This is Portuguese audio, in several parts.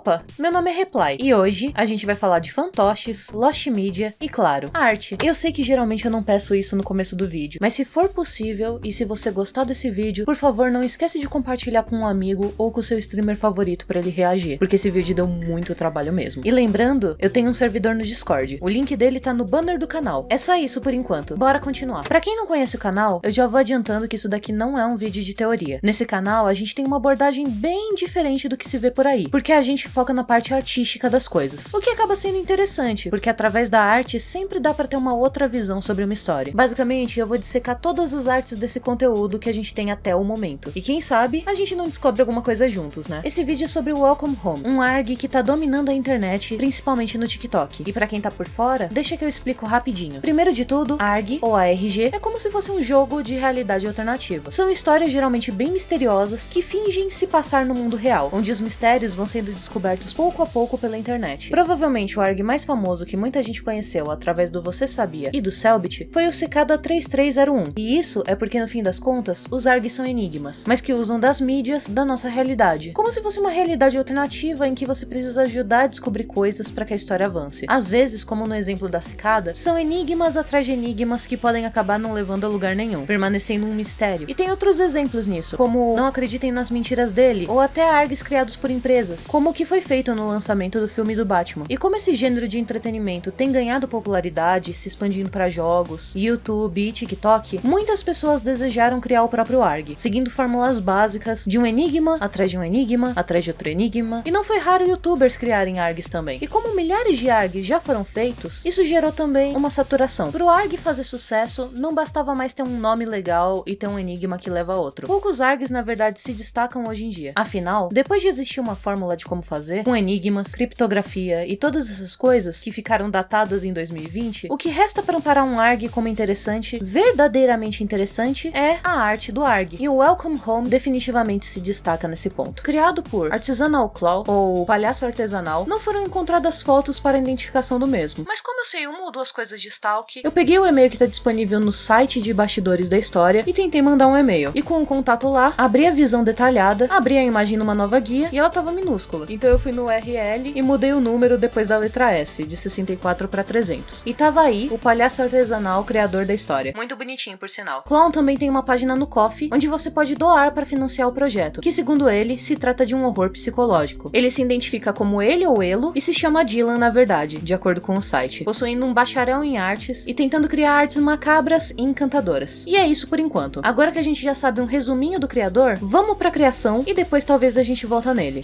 Opa, meu nome é Reply e hoje a gente vai falar de fantoches, Lost Media e, claro, arte. Eu sei que geralmente eu não peço isso no começo do vídeo, mas se for possível e se você gostar desse vídeo, por favor não esquece de compartilhar com um amigo ou com o seu streamer favorito pra ele reagir, porque esse vídeo deu muito trabalho mesmo. E lembrando, eu tenho um servidor no Discord, o link dele tá no banner do canal. É só isso por enquanto, bora continuar. Pra quem não conhece o canal, eu já vou adiantando que isso daqui não é um vídeo de teoria. Nesse canal a gente tem uma abordagem bem diferente do que se vê por aí, porque a gente foca na parte artística das coisas, o que acaba sendo interessante, porque através da arte sempre dá pra ter uma outra visão sobre uma história. Basicamente, eu vou dissecar todas as artes desse conteúdo que a gente tem até o momento, e quem sabe a gente não descobre alguma coisa juntos, né? Esse vídeo é sobre o Welcome Home, um ARG que tá dominando a internet, principalmente no TikTok. E pra quem tá por fora, deixa que eu explico rapidinho. Primeiro de tudo, ARG, ou ARG, é como se fosse um jogo de realidade alternativa. São histórias geralmente bem misteriosas que fingem se passar no mundo real, onde os mistérios vão sendo descobertos pouco a pouco pela internet. Provavelmente o ARG mais famoso que muita gente conheceu através do Você Sabia e do Cellbit foi o Cicada 3301. E isso é porque no fim das contas, os ARGs são enigmas, mas que usam das mídias da nossa realidade. Como se fosse uma realidade alternativa em que você precisa ajudar a descobrir coisas para que a história avance. Às vezes, como no exemplo da Cicada, são enigmas atrás de enigmas que podem acabar não levando a lugar nenhum, permanecendo um mistério. E tem outros exemplos nisso, como Não Acreditem nas Mentiras Dele, ou até ARGs criados por empresas, como o que foi feito no lançamento do filme do Batman. E como esse gênero de entretenimento tem ganhado popularidade, se expandindo para jogos, YouTube e TikTok, muitas pessoas desejaram criar o próprio ARG, seguindo fórmulas básicas de um enigma, atrás de um enigma, atrás de outro enigma. E não foi raro youtubers criarem ARGs também. E como milhares de ARGs já foram feitos, isso gerou também uma saturação. Pro ARG fazer sucesso, não bastava mais ter um nome legal e ter um enigma que leva a outro. Poucos ARGs na verdade se destacam hoje em dia. Afinal, depois de existir uma fórmula de como fazer, com enigmas, criptografia e todas essas coisas que ficaram datadas em 2020, o que resta para amparar um ARG como interessante, verdadeiramente interessante, é a arte do ARG. E o Welcome Home definitivamente se destaca nesse ponto. Criado por Artisanal Claw, ou Palhaço Artesanal, não foram encontradas fotos para a identificação do mesmo. Mas como eu sei uma ou duas coisas de Stalk, eu peguei o e-mail que está disponível no site de bastidores da história e tentei mandar um e-mail. E com o contato lá, abri a visão detalhada, abri a imagem numa nova guia e ela tava minúscula. Então eu fui no URL e mudei o número depois da letra S, de 64 para 300. E tava aí o Palhaço Artesanal, criador da história. Muito bonitinho, por sinal. Clown também tem uma página no Ko-fi, onde você pode doar para financiar o projeto, que segundo ele, se trata de um horror psicológico. Ele se identifica como ele ou elo e se chama Dylan na verdade, de acordo com o site, possuindo um bacharel em artes e tentando criar artes macabras e encantadoras. E é isso por enquanto. Agora que a gente já sabe um resuminho do criador, vamos pra criação e depois talvez a gente volta nele.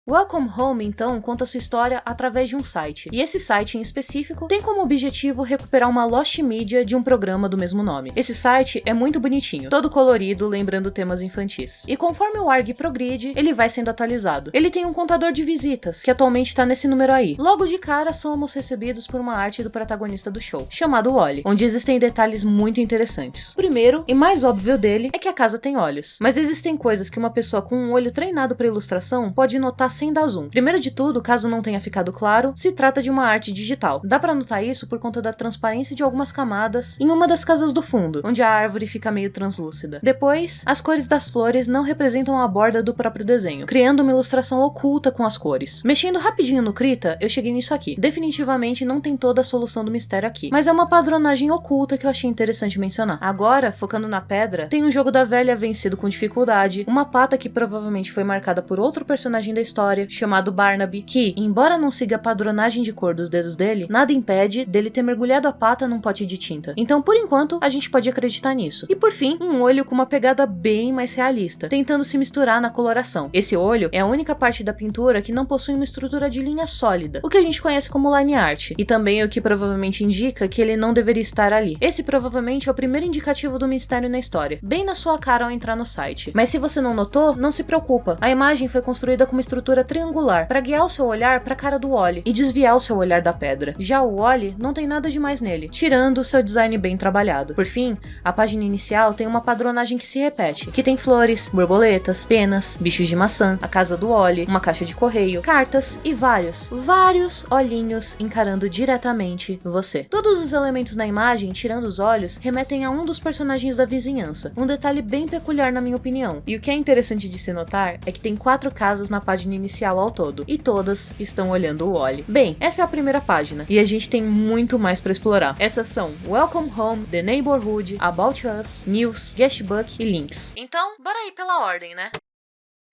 Welcome Home, então, conta sua história através de um site, e esse site em específico tem como objetivo recuperar uma Lost Media de um programa do mesmo nome. Esse site é muito bonitinho, todo colorido, lembrando temas infantis. E conforme o ARG progride, ele vai sendo atualizado. Ele tem um contador de visitas, que atualmente tá nesse número aí. Logo de cara, somos recebidos por uma arte do protagonista do show, chamado Wally, onde existem detalhes muito interessantes. O primeiro, e mais óbvio dele, é que a casa tem olhos. Mas existem coisas que uma pessoa com um olho treinado para ilustração pode notar sem dar zoom. Primeiro de tudo, caso não tenha ficado claro, se trata de uma arte digital. Dá pra notar isso por conta da transparência de algumas camadas em uma das casas do fundo, onde a árvore fica meio translúcida. Depois, as cores das flores não representam a borda do próprio desenho, criando uma ilustração oculta com as cores. Mexendo rapidinho no Krita, eu cheguei nisso aqui. Definitivamente não tem toda a solução do mistério aqui, mas é uma padronagem oculta que eu achei interessante mencionar. Agora, focando na pedra, tem um jogo da velha vencido com dificuldade, uma pata que provavelmente foi marcada por outro personagem da história, chamado Barnaby, que, embora não siga a padronagem de cor dos dedos dele, nada impede dele ter mergulhado a pata num pote de tinta. Então, por enquanto, a gente pode acreditar nisso. E por fim, um olho com uma pegada bem mais realista, tentando se misturar na coloração. Esse olho é a única parte da pintura que não possui uma estrutura de linha sólida, o que a gente conhece como line art, e também o que provavelmente indica que ele não deveria estar ali. Esse provavelmente é o primeiro indicativo do mistério na história, bem na sua cara ao entrar no site. Mas se você não notou, não se preocupa. A imagem foi construída com uma estrutura triangular para guiar o seu olhar para a cara do Wally e desviar o seu olhar da pedra. Já o Wally não tem nada demais nele, tirando o seu design bem trabalhado. Por fim, a página inicial tem uma padronagem que se repete, que tem flores, borboletas, penas, bichos de maçã, a casa do Wally, uma caixa de correio, cartas e vários olhinhos encarando diretamente você. Todos os elementos na imagem, tirando os olhos, remetem a um dos personagens da vizinhança, um detalhe bem peculiar na minha opinião. E o que é interessante de se notar é que tem 4 casas na página inicial inicial ao todo, e todas estão olhando o Wally. Bem, essa é a primeira página, e a gente tem muito mais pra explorar. Essas são Welcome Home, The Neighborhood, About Us, News, Guestbook e Links. Então, bora aí pela ordem, né?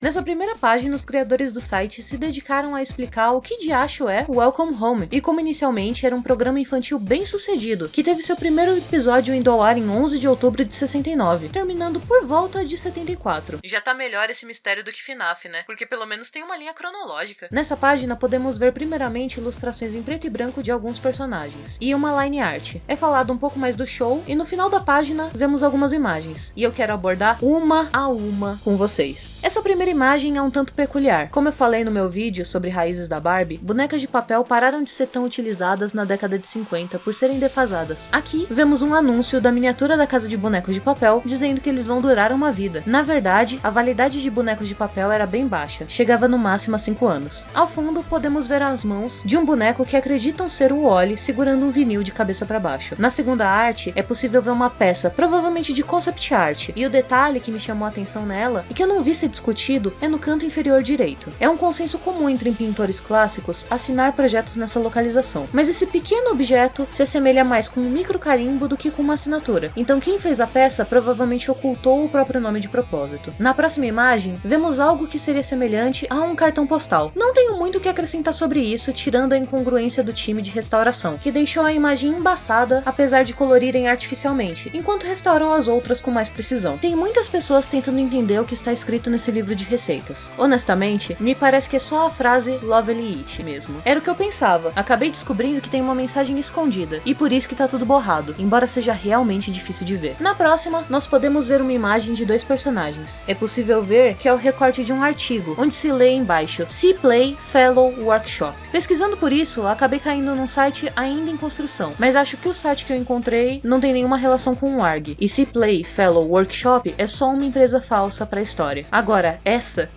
Nessa primeira página, os criadores do site se dedicaram a explicar o que diacho é o Welcome Home, e como inicialmente era um programa infantil bem sucedido, que teve seu primeiro episódio indo ao ar em 11 de outubro de 69, terminando por volta de 74. Já tá melhor esse mistério do que FNAF, né? Porque pelo menos tem uma linha cronológica. Nessa página, podemos ver primeiramente ilustrações em preto e branco de alguns personagens, e uma line art. É falado um pouco mais do show, e no final da página, vemos algumas imagens, e eu quero abordar uma a uma com vocês. Essa primeira imagem é um tanto peculiar. Como eu falei no meu vídeo sobre raízes da Barbie, bonecas de papel pararam de ser tão utilizadas na década de 50 por serem defasadas. Aqui, vemos um anúncio da miniatura da casa de bonecos de papel dizendo que eles vão durar uma vida. Na verdade, a validade de bonecos de papel era bem baixa, chegava no máximo a 5 anos. Ao fundo, podemos ver as mãos de um boneco que acreditam ser o Wally segurando um vinil de cabeça para baixo. Na segunda arte, é possível ver uma peça, provavelmente de concept art, e o detalhe que me chamou a atenção nela, e que eu não vi ser discutido, é no canto inferior direito. É um consenso comum entre pintores clássicos assinar projetos nessa localização, mas esse pequeno objeto se assemelha mais com um micro carimbo do que com uma assinatura, então quem fez a peça provavelmente ocultou o próprio nome de propósito. Na próxima imagem, vemos algo que seria semelhante a um cartão postal. Não tenho muito o que acrescentar sobre isso, tirando a incongruência do time de restauração, que deixou a imagem embaçada apesar de colorirem artificialmente, enquanto restaurou as outras com mais precisão. Tem muitas pessoas tentando entender o que está escrito nesse livro de receitas. Honestamente, me parece que é só a frase Lovely It mesmo. Era o que eu pensava. Acabei descobrindo que tem uma mensagem escondida, e por isso que tá tudo borrado, embora seja realmente difícil de ver. Na próxima, nós podemos ver uma imagem de dois personagens. É possível ver que é o recorte de um artigo, onde se lê embaixo See Play Fellow Workshop. Pesquisando por isso, acabei caindo num site ainda em construção, mas acho que o site que eu encontrei não tem nenhuma relação com o ARG, e See Play Fellow Workshop é só uma empresa falsa pra história. Agora, essa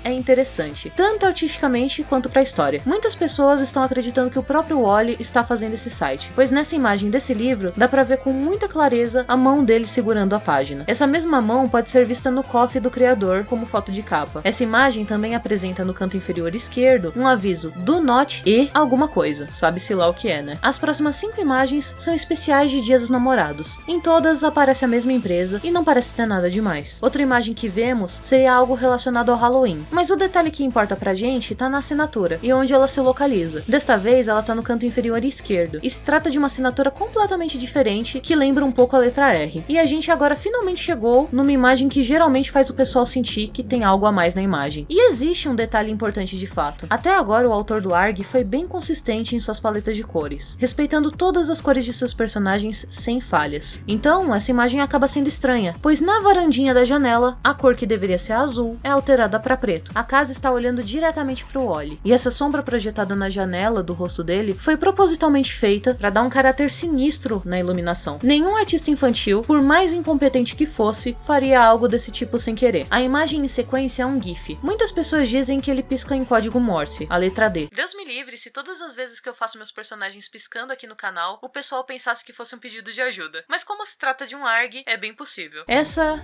é interessante, tanto artisticamente quanto pra história. Muitas pessoas estão acreditando que o próprio Wally está fazendo esse site, pois nessa imagem desse livro dá pra ver com muita clareza a mão dele segurando a página. Essa mesma mão pode ser vista no cofre do criador como foto de capa. Essa imagem também apresenta no canto inferior esquerdo um aviso do not e alguma coisa, sabe-se lá o que é, né? As próximas 5 imagens são especiais de Dia dos Namorados. Em todas aparece a mesma empresa e não parece ter nada demais. Outra imagem que vemos seria algo relacionado ao Halloween, mas o detalhe que importa pra gente tá na assinatura e onde ela se localiza. Desta vez ela tá no canto inferior esquerdo, e se trata de uma assinatura completamente diferente que lembra um pouco a letra R. E a gente agora finalmente chegou numa imagem que geralmente faz o pessoal sentir que tem algo a mais na imagem. E existe um detalhe importante de fato. Até agora o autor do ARG foi bem consistente em suas paletas de cores, respeitando todas as cores de seus personagens sem falhas. Então essa imagem acaba sendo estranha, pois na varandinha da janela, a cor que deveria ser azul é alterada para preto. A casa está olhando diretamente pro Wally, e essa sombra projetada na janela do rosto dele foi propositalmente feita para dar um caráter sinistro na iluminação. Nenhum artista infantil, por mais incompetente que fosse, faria algo desse tipo sem querer. A imagem em sequência é um GIF. Muitas pessoas dizem que ele pisca em código Morse, a letra D. Deus me livre se todas as vezes que eu faço meus personagens piscando aqui no canal, o pessoal pensasse que fosse um pedido de ajuda. Mas como se trata de um ARG, é bem possível.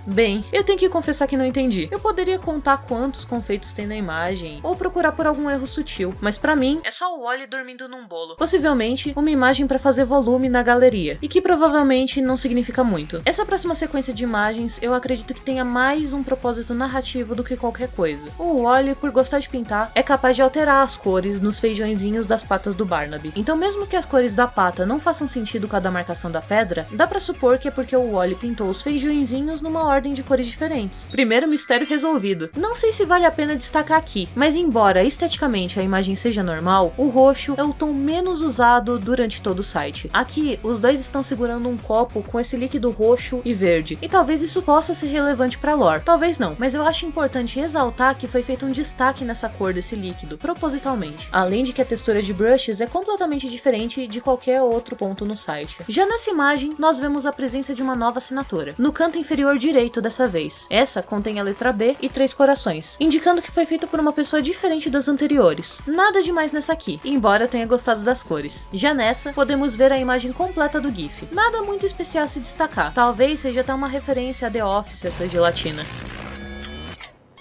Bem, eu tenho que confessar que não entendi. Eu poderia contar quantos confeitos tem na imagem, ou procurar por algum erro sutil, mas pra mim, é só o Wally dormindo num bolo. Possivelmente, uma imagem pra fazer volume na galeria, e que provavelmente não significa muito. Essa próxima sequência de imagens, eu acredito que tenha mais um propósito narrativo do que qualquer coisa. O Wally, por gostar de pintar, é capaz de alterar as cores nos feijõezinhos das patas do Barnaby. Então mesmo que as cores da pata não façam sentido com a da marcação da pedra, dá pra supor que é porque o Wally pintou os feijõezinhos numa ordem de cores diferentes. Primeiro mistério resolvido. Não sei se vale a pena destacar aqui, mas embora esteticamente a imagem seja normal, o roxo é o tom menos usado durante todo o site. Aqui, os dois estão segurando um copo com esse líquido roxo e verde, e talvez isso possa ser relevante pra lore, talvez não, mas eu acho importante exaltar que foi feito um destaque nessa cor desse líquido, propositalmente, além de que a textura de brushes é completamente diferente de qualquer outro ponto no site. Já nessa imagem, nós vemos a presença de uma nova assinatura, no canto inferior direito dessa vez. Essa contém a letra B e 3 corações, indicando que foi feito por uma pessoa diferente das anteriores. Nada demais nessa aqui, embora eu tenha gostado das cores. Já nessa, podemos ver a imagem completa do GIF. Nada muito especial a se destacar, talvez seja até uma referência a The Office essa gelatina.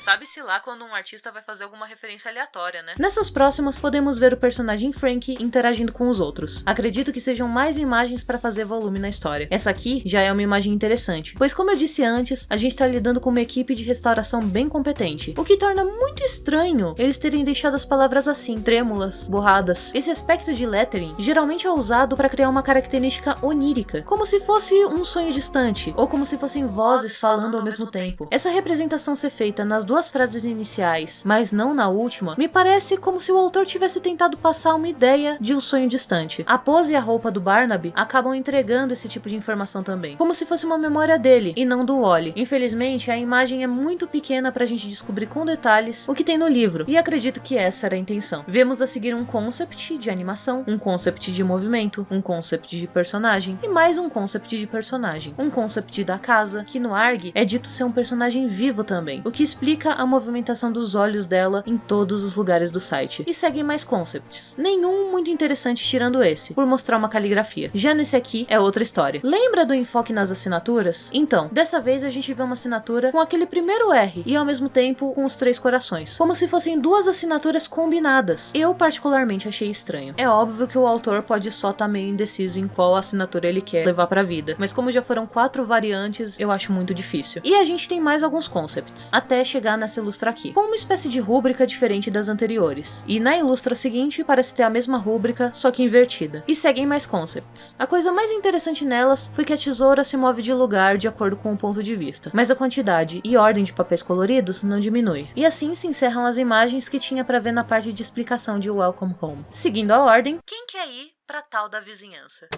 Sabe-se lá quando um artista vai fazer alguma referência aleatória, né? Nessas próximas, podemos ver o personagem Frank interagindo com os outros. Acredito que sejam mais imagens para fazer volume na história. Essa aqui já é uma imagem interessante, pois como eu disse antes, a gente tá lidando com uma equipe de restauração bem competente, o que torna muito estranho eles terem deixado as palavras assim, trêmulas, borradas. Esse aspecto de lettering geralmente é usado para criar uma característica onírica, como se fosse um sonho distante, ou como se fossem vozes falando ao mesmo tempo. Essa representação ser feita nas duas frases iniciais, mas não na última, me parece como se o autor tivesse tentado passar uma ideia de um sonho distante. A pose e a roupa do Barnaby acabam entregando esse tipo de informação também, como se fosse uma memória dele, e não do Wally. Infelizmente, a imagem é muito pequena pra gente descobrir com detalhes o que tem no livro, e acredito que essa era a intenção. Vemos a seguir um concept de animação, um concept de movimento, um concept de personagem, e mais um concept de personagem. Um concept da casa, que no ARG é dito ser um personagem vivo também, o que explica a movimentação dos olhos dela em todos os lugares do site. E seguem mais concepts. Nenhum muito interessante tirando esse, por mostrar uma caligrafia. Já nesse aqui é outra história. Lembra do enfoque nas assinaturas? Então, dessa vez a gente vê uma assinatura com aquele primeiro R e ao mesmo tempo com os 3 corações, como se fossem 2 assinaturas combinadas. Eu particularmente achei estranho. É óbvio que o autor pode só estar meio indeciso em qual assinatura ele quer levar pra vida, mas como já foram 4 variantes, eu acho muito difícil. E a gente tem mais alguns concepts, até chegar nessa ilustra aqui, com uma espécie de rúbrica diferente das anteriores. E na ilustra seguinte parece ter a mesma rúbrica, só que invertida. E seguem mais concepts. A coisa mais interessante nelas foi que a tesoura se move de lugar de acordo com o ponto de vista, mas a quantidade e ordem de papéis coloridos não diminui. E assim se encerram as imagens que tinha pra ver na parte de explicação de Welcome Home. Seguindo a ordem, quem quer ir pra tal da vizinhança?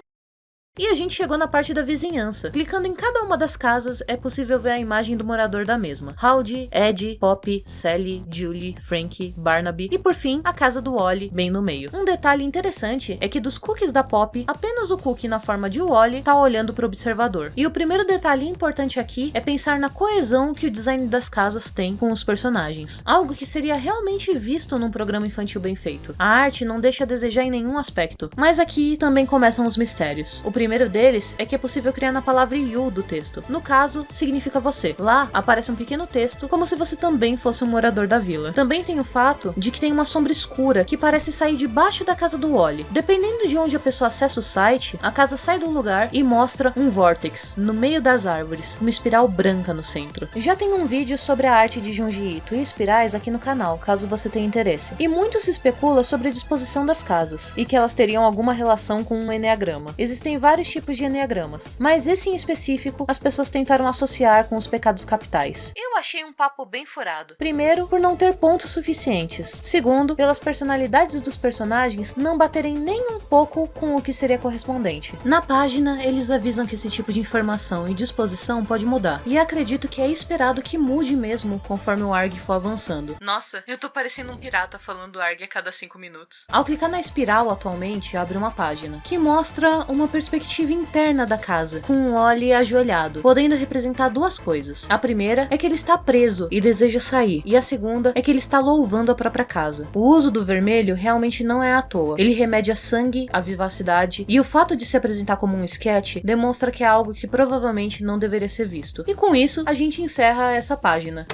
E a gente chegou na parte da vizinhança. Clicando em cada uma das casas, é possível ver a imagem do morador da mesma. Howdy, Ed, Poppy, Sally, Julie, Frank, Barnaby e, por fim, a casa do Wally, bem no meio. Um detalhe interessante é que dos cookies da Poppy, apenas o cookie na forma de Wally tá olhando pro observador. E o primeiro detalhe importante aqui é pensar na coesão que o design das casas tem com os personagens. Algo que seria realmente visto num programa infantil bem feito. A arte não deixa a desejar em nenhum aspecto, mas aqui também começam os mistérios. O primeiro deles é que é possível criar na palavra you do texto. No caso, significa você. Lá, aparece um pequeno texto, como se você também fosse um morador da vila. Também tem o fato de que tem uma sombra escura que parece sair debaixo da casa do Wally. Dependendo de onde a pessoa acessa o site, a casa sai do lugar e mostra um vórtex no meio das árvores, uma espiral branca no centro. Já tem um vídeo sobre a arte de Junji Ito e espirais aqui no canal, caso você tenha interesse. E muito se especula sobre a disposição das casas, e que elas teriam alguma relação com um enneagrama. Existem vários tipos de enneagramas, mas esse em específico as pessoas tentaram associar com os pecados capitais. Eu achei um papo bem furado. Primeiro, por não ter pontos suficientes. Segundo, pelas personalidades dos personagens não baterem nem um pouco com o que seria correspondente. Na página, eles avisam que esse tipo de informação e disposição pode mudar, e acredito que é esperado que mude mesmo conforme o ARG for avançando. Nossa, eu tô parecendo um pirata falando ARG a cada 5 minutos. Ao clicar na espiral atualmente, abre uma página que mostra uma perspectiva interna da casa, com um Wally ajoelhado, podendo representar 2 coisas. A primeira é que ele está preso e deseja sair, e a segunda é que ele está louvando a própria casa. O uso do vermelho realmente não é à toa. Ele remete a sangue, a vivacidade, e o fato de se apresentar como um sketch demonstra que é algo que provavelmente não deveria ser visto. E com isso, a gente encerra essa página.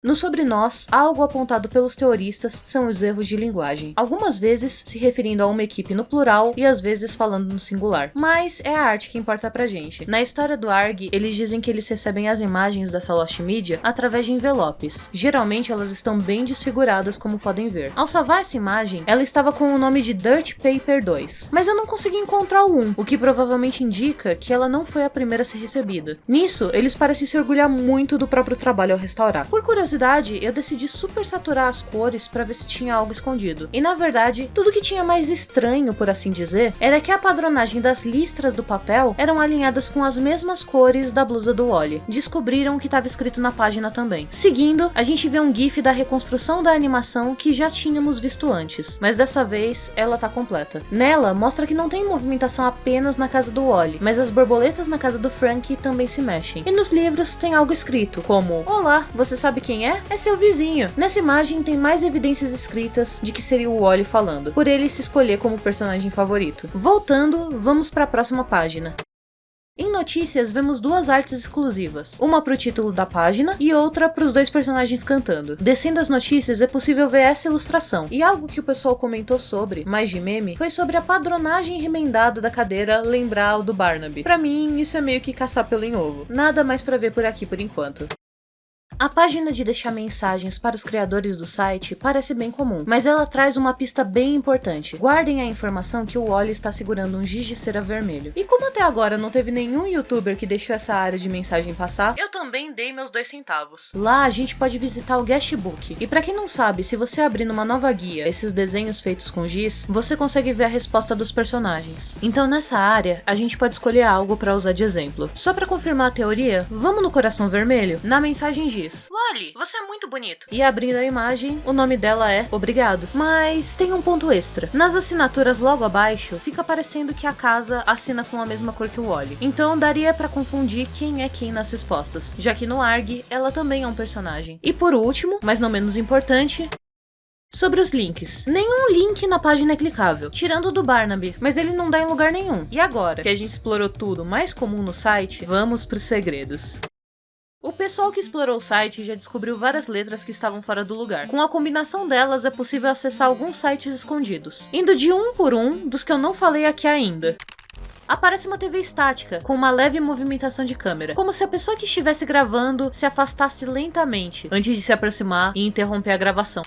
No Sobre Nós, algo apontado pelos teoristas são os erros de linguagem, algumas vezes se referindo a uma equipe no plural e às vezes falando no singular. Mas é a arte que importa pra gente. Na história do ARG, eles dizem que eles recebem as imagens dessa Lost Media através de envelopes. Geralmente elas estão bem desfiguradas, como podem ver. Ao salvar essa imagem, ela estava com o nome de Dirt Paper 2, mas eu não consegui encontrar o 1, o que provavelmente indica que ela não foi a primeira a ser recebida. Nisso, eles parecem se orgulhar muito do próprio trabalho ao restaurar. Por curiosidade, eu decidi super saturar as cores pra ver se tinha algo escondido. E na verdade, tudo que tinha mais estranho, por assim dizer, era que a padronagem das listras do papel eram alinhadas com as mesmas cores da blusa do Wally. Descobriram o que estava escrito na página também. Seguindo, a gente vê um gif da reconstrução da animação que já tínhamos visto antes, mas dessa vez ela tá completa. Nela, mostra que não tem movimentação apenas na casa do Wally, mas as borboletas na casa do Frank também se mexem. E nos livros tem algo escrito, como: "Olá, você sabe quem é? É seu vizinho." Nessa imagem tem mais evidências escritas de que seria o Wally falando, por ele se escolher como personagem favorito. Voltando, vamos para a próxima página. Em notícias, vemos duas artes exclusivas, uma pro título da página e outra pros dois personagens cantando. Descendo as notícias é possível ver essa ilustração, e algo que o pessoal comentou sobre, mais de meme, foi sobre a padronagem remendada da cadeira lembrar o do Barnaby. Pra mim, isso é meio que caçar pelo em ovo. Nada mais pra ver por aqui por enquanto. A página de deixar mensagens para os criadores do site parece bem comum, mas ela traz uma pista bem importante. Guardem a informação que o Wally está segurando um giz de cera vermelho. E como até agora não teve nenhum youtuber que deixou essa área de mensagem passar, eu também dei meus 2 centavos. Lá a gente pode visitar o guestbook. E pra quem não sabe, se você abrir numa nova guia esses desenhos feitos com giz, você consegue ver a resposta dos personagens. Então nessa área, a gente pode escolher algo pra usar de exemplo. Só pra confirmar a teoria, vamos no coração vermelho? Na mensagem giz: Wally, você é muito bonito. E abrindo a imagem, o nome dela é Obrigado. Mas tem um ponto extra. Nas assinaturas logo abaixo, fica parecendo que a casa assina com a mesma cor que o Wally. Então daria pra confundir quem é quem nas respostas, já que no ARG ela também é um personagem. E por último, mas não menos importante, sobre os links. Nenhum link na página é clicável, tirando o do Barnaby, mas ele não dá em lugar nenhum. E agora, que a gente explorou tudo mais comum no site, vamos pros segredos. O pessoal que explorou o site já descobriu várias letras que estavam fora do lugar. Com a combinação delas é possível acessar alguns sites escondidos, indo de um por um dos que eu não falei aqui ainda. Aparece uma TV estática, com uma leve movimentação de câmera, como se a pessoa que estivesse gravando se afastasse lentamente, antes de se aproximar e interromper a gravação.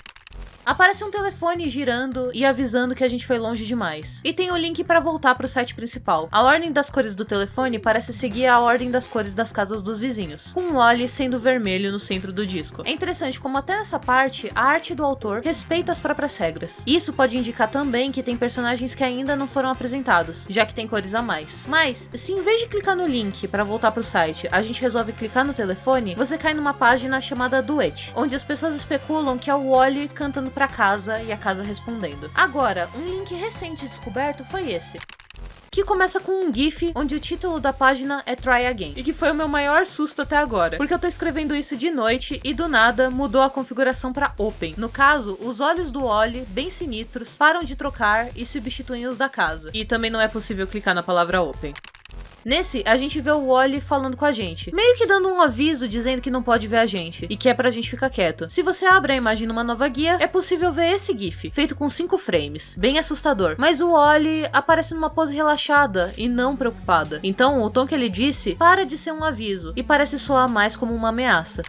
Aparece um telefone girando e avisando que a gente foi longe demais. E tem o link para voltar pro site principal. A ordem das cores do telefone parece seguir a ordem das cores das casas dos vizinhos, com o Wally sendo vermelho no centro do disco. É interessante como até nessa parte, a arte do autor respeita as próprias regras. Isso pode indicar também que tem personagens que ainda não foram apresentados, já que tem cores a mais. Mas, se em vez de clicar no link para voltar pro site, a gente resolve clicar no telefone, você cai numa página chamada Duet, onde as pessoas especulam que é o Wally cantando pra casa e a casa respondendo. Agora, um link recente descoberto foi esse, que começa com um GIF onde o título da página é Try Again, e que foi o meu maior susto até agora, porque eu tô escrevendo isso de noite e do nada mudou a configuração pra Open. No caso, os olhos do Wally, bem sinistros, param de trocar e substituem os da casa, e também não é possível clicar na palavra Open. Nesse, a gente vê o Wally falando com a gente, meio que dando um aviso dizendo que não pode ver a gente, e que é pra gente ficar quieto. Se você abre a imagem numa nova guia, é possível ver esse GIF, feito com 5 frames, bem assustador. Mas o Wally aparece numa pose relaxada e não preocupada. Então, o tom que ele disse para de ser um aviso, e parece soar mais como uma ameaça.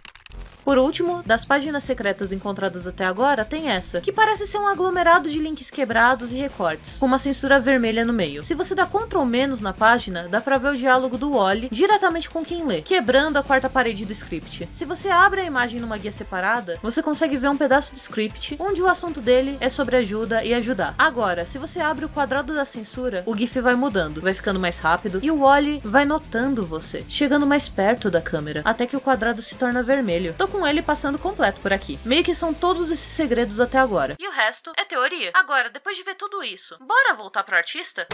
Por último, das páginas secretas encontradas até agora, tem essa, que parece ser um aglomerado de links quebrados e recortes, com uma censura vermelha no meio. Se você dá Ctrl- na página, dá pra ver o diálogo do Wally diretamente com quem lê, quebrando a quarta parede do script. Se você abre a imagem numa guia separada, você consegue ver um pedaço do script, onde o assunto dele é sobre ajuda e ajudar. Agora, se você abre o quadrado da censura, o GIF vai mudando, vai ficando mais rápido, e o Wally vai notando você, chegando mais perto da câmera, até que o quadrado se torna vermelho. Tô com ele passando completo por aqui. Meio que são todos esses segredos até agora. E o resto é teoria. Agora, depois de ver tudo isso, bora voltar pro artista?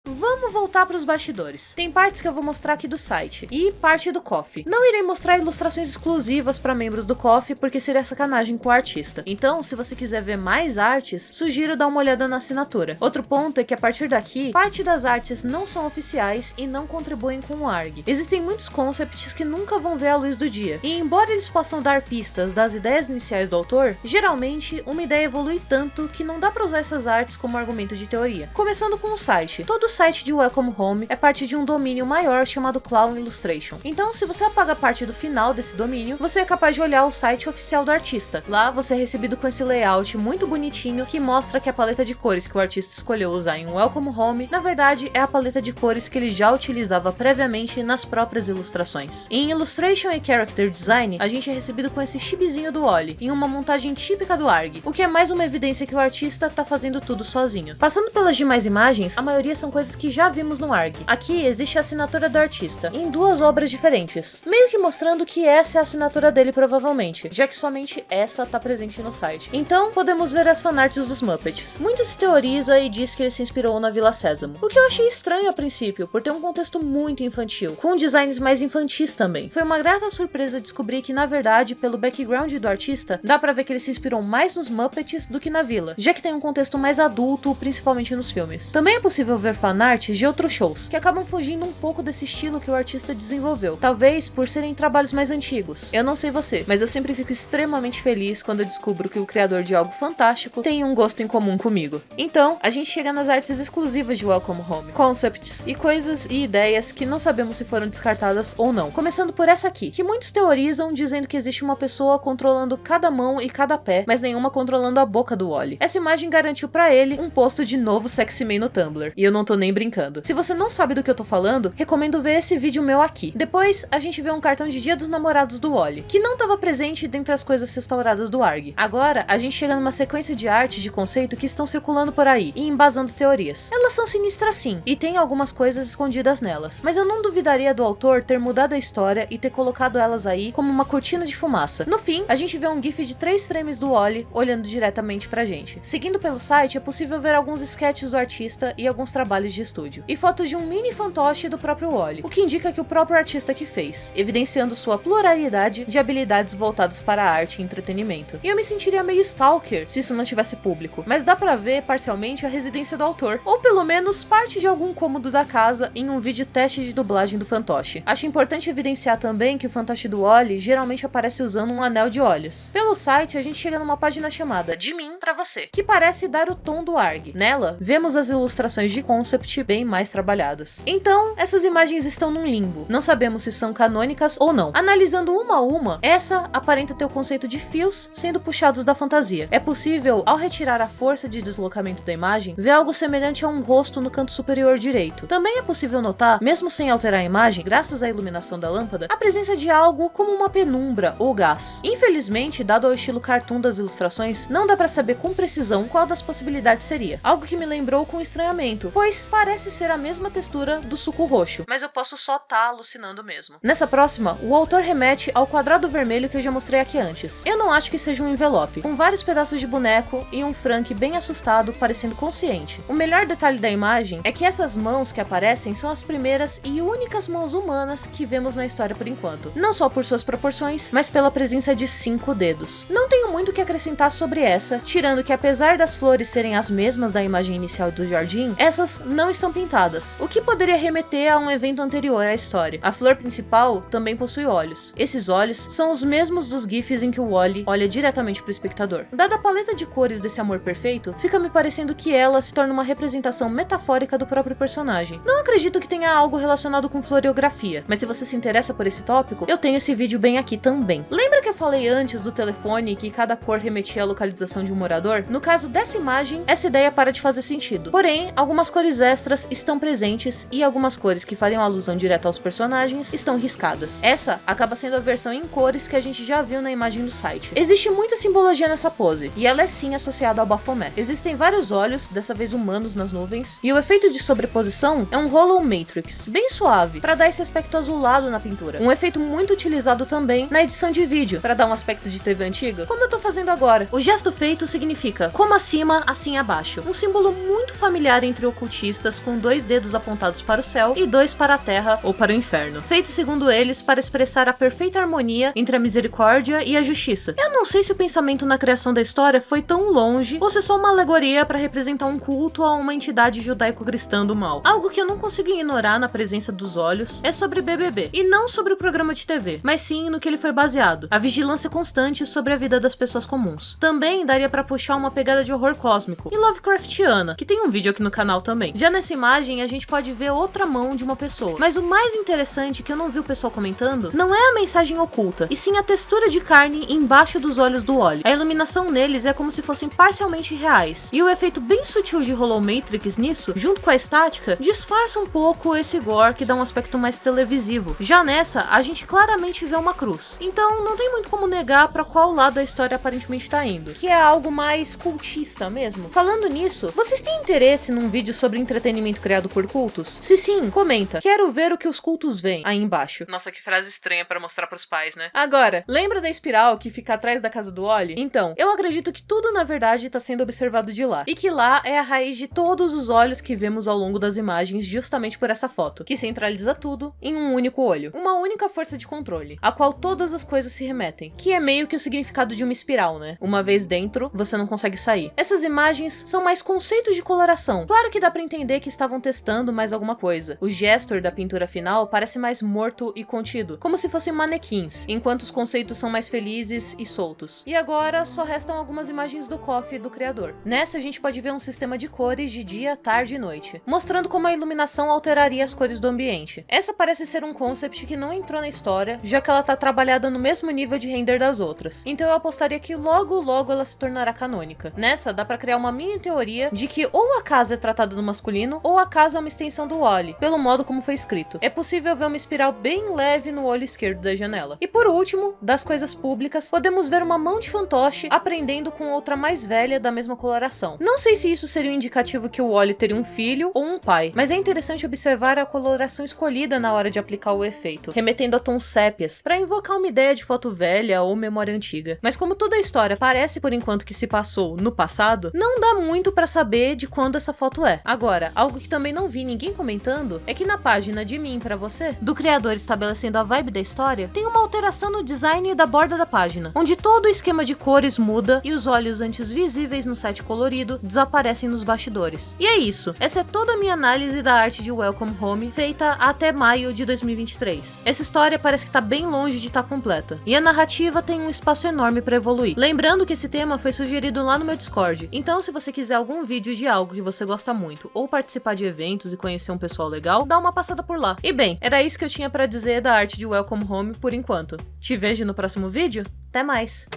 Vamos voltar para os bastidores. Tem partes que eu vou mostrar aqui do site e parte do Ko-fi. Não irei mostrar ilustrações exclusivas para membros do Ko-fi porque seria sacanagem com o artista. Então, se você quiser ver mais artes, sugiro dar uma olhada na assinatura. Outro ponto é que a partir daqui, parte das artes não são oficiais e não contribuem com o ARG. Existem muitos concepts que nunca vão ver a luz do dia. E embora eles possam dar pistas das ideias iniciais do autor, geralmente uma ideia evolui tanto que não dá para usar essas artes como argumento de teoria. Começando com o site. Todo site de Welcome Home é parte de um domínio maior chamado Clown Illustration. Então, se você apaga a parte do final desse domínio, você é capaz de olhar o site oficial do artista. Lá, você é recebido com esse layout muito bonitinho que mostra que a paleta de cores que o artista escolheu usar em Welcome Home, na verdade, é a paleta de cores que ele já utilizava previamente nas próprias ilustrações. Em Illustration e Character Design, a gente é recebido com esse chibizinho do Wally, em uma montagem típica do ARG, o que é mais uma evidência que o artista tá fazendo tudo sozinho. Passando pelas demais imagens, a maioria são coisas que já vimos no ARG. Aqui existe a assinatura do artista, em duas obras diferentes, meio que mostrando que essa é a assinatura dele provavelmente, já que somente essa tá presente no site. Então, podemos ver as fanarts dos Muppets. Muito se teoriza e diz que ele se inspirou na Vila Sésamo, o que eu achei estranho a princípio, por ter um contexto muito infantil, com designs mais infantis também. Foi uma grata surpresa descobrir que, na verdade, pelo background do artista, dá pra ver que ele se inspirou mais nos Muppets do que na Vila, já que tem um contexto mais adulto, principalmente nos filmes. Também é possível ver fanarts fanarts de outros shows, que acabam fugindo um pouco desse estilo que o artista desenvolveu, talvez por serem trabalhos mais antigos. Eu não sei você, mas eu sempre fico extremamente feliz quando eu descubro que o criador de algo fantástico tem um gosto em comum comigo. Então, a gente chega nas artes exclusivas de Welcome Home, concepts e coisas e ideias que não sabemos se foram descartadas ou não. Começando por essa aqui, que muitos teorizam dizendo que existe uma pessoa controlando cada mão e cada pé, mas nenhuma controlando a boca do Wally. Essa imagem garantiu pra ele um posto de novo sexy man no Tumblr, e eu não tô nem brincando. Se você não sabe do que eu tô falando, recomendo ver esse vídeo meu aqui. Depois, a gente vê um cartão de Dia dos Namorados do Wally, que não estava presente dentre as coisas restauradas do ARG. Agora, a gente chega numa sequência de artes de conceito que estão circulando por aí e embasando teorias. Elas são sinistras sim, e tem algumas coisas escondidas nelas, mas eu não duvidaria do autor ter mudado a história e ter colocado elas aí como uma cortina de fumaça. No fim, a gente vê um gif de 3 frames do Wally olhando diretamente pra gente. Seguindo pelo site, é possível ver alguns sketches do artista e alguns trabalhos de estúdio, e fotos de um mini fantoche do próprio Wally, o que indica que o próprio artista que fez, evidenciando sua pluralidade de habilidades voltadas para a arte e entretenimento. E eu me sentiria meio stalker se isso não tivesse público, mas dá pra ver parcialmente a residência do autor, ou pelo menos parte de algum cômodo da casa em um vídeo teste de dublagem do fantoche. Acho importante evidenciar também que o fantoche do Wally geralmente aparece usando um anel de olhos. Pelo site, a gente chega numa página chamada De Mim Pra Você, que parece dar o tom do ARG. Nela, vemos as ilustrações de concept bem mais trabalhadas. Então, essas imagens estão num limbo. Não sabemos se são canônicas ou não. Analisando uma a uma, essa aparenta ter o conceito de fios sendo puxados da fantasia. É possível, ao retirar a força de deslocamento da imagem, ver algo semelhante a um rosto no canto superior direito. Também é possível notar, mesmo sem alterar a imagem, graças à iluminação da lâmpada, a presença de algo como uma penumbra ou gás. Infelizmente, dado ao estilo cartoon das ilustrações, não dá pra saber com precisão qual das possibilidades seria. Algo que me lembrou com estranhamento, pois parece ser a mesma textura do suco roxo, mas eu posso só tá alucinando mesmo. Nessa próxima, o autor remete ao quadrado vermelho que eu já mostrei aqui antes. Eu não acho que seja um envelope, com vários pedaços de boneco e um Frank bem assustado, parecendo consciente. O melhor detalhe da imagem é que essas mãos que aparecem são as primeiras e únicas mãos humanas que vemos na história por enquanto. Não só por suas proporções, mas pela presença de 5 dedos. Não tenho muito o que acrescentar sobre essa, tirando que apesar das flores serem as mesmas da imagem inicial do jardim, essas não estão pintadas, o que poderia remeter a um evento anterior à história. A flor principal também possui olhos. Esses olhos são os mesmos dos gifs em que o Wally olha diretamente pro espectador. Dada a paleta de cores desse amor perfeito, fica me parecendo que ela se torna uma representação metafórica do próprio personagem. Não acredito que tenha algo relacionado com floreografia, mas se você se interessa por esse tópico, eu tenho esse vídeo bem aqui também. Lembra que eu falei antes do telefone que cada cor remetia à localização de um morador? No caso dessa imagem, essa ideia para de fazer sentido. Porém, algumas cores extras estão presentes e algumas cores que fariam alusão direta aos personagens estão riscadas. Essa acaba sendo a versão em cores que a gente já viu na imagem do site. Existe muita simbologia nessa pose, e ela é sim associada ao Baphomet. Existem vários olhos, dessa vez humanos nas nuvens, e o efeito de sobreposição é um Hollow Matrix, bem suave, para dar esse aspecto azulado na pintura. Um efeito muito utilizado também na edição de vídeo, para dar um aspecto de TV antiga, como eu tô fazendo agora. O gesto feito significa como acima, assim abaixo. Um símbolo muito familiar entre ocultistas, com 2 dedos apontados para o céu e 2 para a terra ou para o inferno. Feito segundo eles para expressar a perfeita harmonia entre a misericórdia e a justiça. Eu não sei se o pensamento na criação da história foi tão longe ou se é só uma alegoria para representar um culto a uma entidade judaico-cristã do mal. Algo que eu não consigo ignorar na presença dos olhos é sobre BBB, e não sobre o programa de TV, mas sim no que ele foi baseado, a vigilância constante sobre a vida das pessoas comuns. Também daria pra puxar uma pegada de horror cósmico e Lovecraftiana, que tem um vídeo aqui no canal também. Já nessa imagem a gente pode ver outra mão de uma pessoa, mas o mais interessante que eu não vi o pessoal comentando não é a mensagem oculta, e sim a textura de carne embaixo dos olhos do Wally. A iluminação neles é como se fossem parcialmente reais, e o efeito bem sutil de Hollow Matrix nisso, junto com a estática, disfarça um pouco esse gore que dá um aspecto mais televisivo. Já nessa, a gente claramente vê uma cruz. Então, não tem muito como negar pra qual lado a história aparentemente tá indo, que é algo mais cultista mesmo. Falando nisso, vocês têm interesse num vídeo sobre entretenimento criado por cultos? Se sim, comenta. Quero ver o que os cultos veem aí embaixo. Nossa, que frase estranha pra mostrar pros pais, né? Agora, lembra da espiral que fica atrás da casa do Wally? Então, eu acredito que tudo na verdade tá sendo observado de lá, e que lá é a raiz de todos os olhos que vemos ao longo das imagens justamente por essa foto, que centraliza tudo em um único olho. Uma única força de controle, a qual todas as coisas se remetem, que é meio que o significado de uma espiral, né? Uma vez dentro, você não consegue sair. Essas imagens são mais conceitos de coloração. Claro que dá pra entender entender que estavam testando mais alguma coisa. O gesture da pintura final parece mais morto e contido, como se fossem manequins, enquanto os conceitos são mais felizes e soltos. E agora só restam algumas imagens do Coffee do criador. Nessa a gente pode ver um sistema de cores de dia, tarde e noite, mostrando como a iluminação alteraria as cores do ambiente. Essa parece ser um concept que não entrou na história, já que ela tá trabalhada no mesmo nível de render das outras. Então eu apostaria que logo ela se tornará canônica. Nessa dá pra criar uma mini teoria de que ou a casa é tratada no masculino, ou a casa é uma extensão do Wally, pelo modo como foi escrito. É possível ver uma espiral bem leve no olho esquerdo da janela. E por último, das coisas públicas, podemos ver uma mão de fantoche aprendendo com outra mais velha da mesma coloração. Não sei se isso seria um indicativo que o Wally teria um filho ou um pai, mas é interessante observar a coloração escolhida na hora de aplicar o efeito, remetendo a tons sépias, para invocar uma ideia de foto velha ou memória antiga. Mas como toda a história parece por enquanto que se passou no passado, não dá muito pra saber de quando essa foto é. Agora, algo que também não vi ninguém comentando é que na página de Mim Pra Você, do criador estabelecendo a vibe da história, tem uma alteração no design da borda da página, onde todo o esquema de cores muda e os olhos antes visíveis no site colorido desaparecem nos bastidores. E é isso, essa é toda a minha análise da arte de Welcome Home, feita até maio de 2023. Essa história parece que tá bem longe de estar completa, e a narrativa tem um espaço enorme pra evoluir. Lembrando que esse tema foi sugerido lá no meu Discord, então se você quiser algum vídeo de algo que você gosta muito, ou participar de eventos e conhecer um pessoal legal, dá uma passada por lá. E bem, era isso que eu tinha pra dizer da arte de Welcome Home por enquanto. Te vejo no próximo vídeo? Até mais!